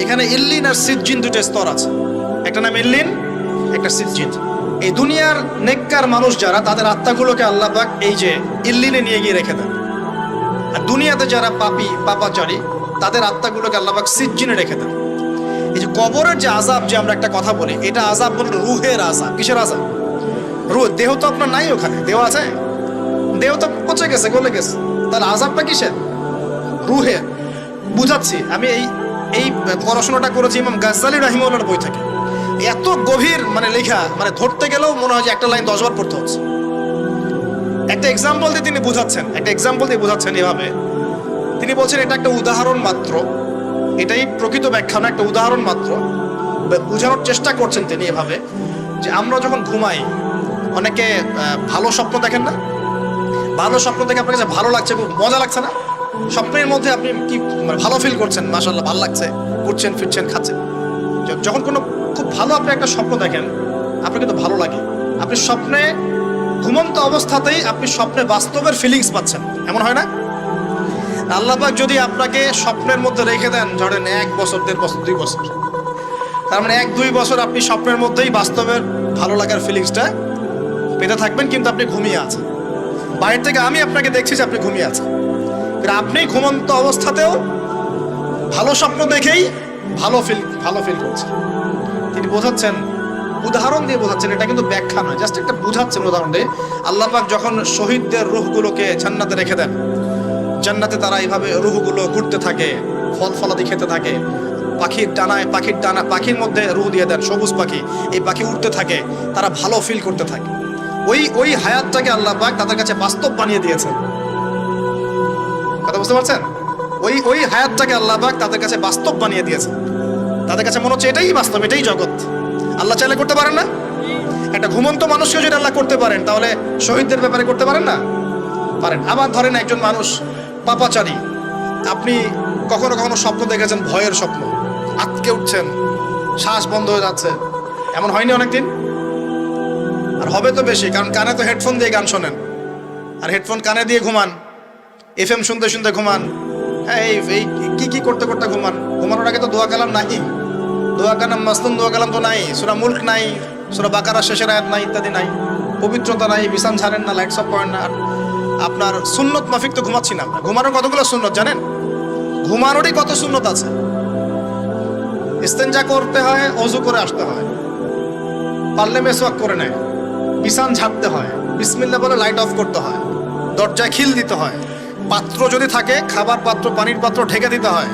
এখানে ইল্লিন আর সিজ্জিন দুটো স্তর আছে, একটা নাম ইল্লিন, একটা সিজ্জিন। এই দুনিয়ার নেককার মানুষ যারা, তাদের আত্মাগুলোকে আল্লাহ পাক এই যে ইল্লিনে নিয়ে গিয়ে রেখে দেন। আর দুনিয়াতে যারা পাপী পাপাচারী, তাদের আত্মাগুলোকে আল্লাহ পাক সিজ্জিনে রেখে দেন। এই যে কবরের যে আযাব, যে আমরা একটা কথা বলি, এটা আযাব বলতে রুহের আযাব। কিসের আযাব? রুহ। দেহ তো আপনার নাই ওখানে, দেহ আছে? দেহ তো পচে গেছে, গলে গেছে, তাহলে আযাবটা কিসের? রুহের। বুঝাচ্ছি, আমি এই পড়াশোনাটা করেছি ইমাম গাজ্জালী রাহিমাহুল্লাহর বই থেকে। এত গভীর মানে লেখা, মানে ধরতে গেলেও মনে হয় যে একটা লাইন 10 বার পড়তে হচ্ছে। একটা এক্সাম্পল দিয়ে তিনি বুঝাচ্ছেন, এভাবে তিনি বলছেন, এটা একটা উদাহরণ মাত্র, এটাই প্রকৃত ব্যাখ্যা না, একটা উদাহরণ মাত্র। বোঝানোর চেষ্টা করছেন তিনি এভাবে যে আমরা যখন ঘুমাই, অনেকে ভালো স্বপ্ন দেখেন না? ভালো স্বপ্ন দেখে আপনার কাছে ভালো লাগছে, খুব মজা লাগছে না? স্বপ্নের মধ্যে আপনি কি মানে ভালো ফিল করছেন, মাশাআল্লাহ ভালো লাগছে, ঘুরছেন ফিরছেন খাচ্ছেন। যখন কোনো খুব ভালো আপনি একটা স্বপ্ন দেখেন, আপনার কিন্তু ভালো লাগে। আপনি স্বপ্নে ঘুমন্ত অবস্থাতেই আপনি স্বপ্নে বাস্তবের ফিলিংস পাচ্ছেন, এমন হয় না? আল্লাহ পাক যদি আপনাকে স্বপ্নের মধ্যে রেখে দেন, ধরেন 1 বছর 1.5 বছর 2 বছর, তার মানে 1-2 বছর আপনি স্বপ্নের মধ্যেই বাস্তবের ভালো লাগার ফিলিংসটা পেতে থাকবেন, কিন্তু আপনি ঘুমিয়ে আছেন। বাইরে থেকে আমি আপনাকে দেখছি যে আপনি ঘুমিয়ে আছেন, কিন্তু আপনি ঘুমন্ত অবস্থাতেও ভালো স্বপ্ন দেখেই ভালো ফিল করছেন। তিনি বোঝাচ্ছেন, উদাহরণ দিয়ে বোঝাচ্ছেন, এটা কিন্তু ব্যাখ্যা নয়, জাস্ট একটা বুঝাচ্ছেন উদাহরণ দিয়ে। আল্লাহ পাক যখন শহীদদের রূহগুলোকে জান্নাতে রেখে দেন, জান্নাতে তারা এইভাবে রূহগুলো ঘুরতে থাকে, ফল ফলাদি খেতে থাকে, পাখির মধ্যে রূহ দিয়ে দেন, সবুজ পাখি, এই পাখি উঠতে থাকে, তারা ভালো ফিল করতে থাকে। ওই হায়াতটাকে আল্লাহ পাক তাদের কাছে বাস্তব বানিয়ে দিয়েছেন। কথা বুঝতে পারছেন? ওই হায়াতটাকে আল্লাহ পাক তাদের কাছে বাস্তব বানিয়ে দিয়েছেন। তাদের কাছে মনে হচ্ছে এটাই বাস্তব, এটাই জগৎ। আল্লাহ চাইলে করতে পারেন না? একটা ঘুমন্ত মানুষকেও যদি আল্লাহ করতে পারেন, তাহলে শহীদদের ব্যাপারে করতে পারেন না? পারেন। আবার ধরেন একজন মানুষ পাপাচারী, আপনি কখনো কখনো স্বপ্ন দেখেছেন, ভয়ের স্বপ্ন, আটকে উঠছেন, শ্বাস বন্ধ হয়ে যাচ্ছে, এমন হয়নি অনেকদিন? আর হবে তো বেশি, কারণ কানে তো হেডফোন দিয়ে গান শোনেন, আর হেডফোন কানে দিয়ে ঘুমান, FM শুনতে শুনতে ঘুমান, হ্যাঁ এই কি করতে করতে ঘুমান। ঘুমানোর আগে তো দোয়া কালাম নাই, দোয়া কালাম মাসনুন দোয়া কালাম তো নাই, সূরা মুলক নাই, সূরা বাকারা শেষের আয়াত নাই, ইত্যাদি নাই, পবিত্রতা নাই, বিছান ছাড়েন না, লাইটস অফ করেন না। আপনার সুন্নত মাফিক তো ঘুমাচ্ছি না আমরা। ঘুমানোর কতগুলো সুন্নত জানেন? ঘুমানোরই কত সুন্নত আছে। ইস্তেঞ্জা করতে হয়, ওযু করে আসতে হয়, পারলে মেসওয়াক করে নেয়, বিছান ঝাড়তে হয়, বিসমিল্লাহ বলে লাইট অফ করতে হয়, দরজায় খিল দিতে হয়, পাত্র যদি থাকে খাবার পাত্র পানির পাত্র ঢেকে দিতে হয়,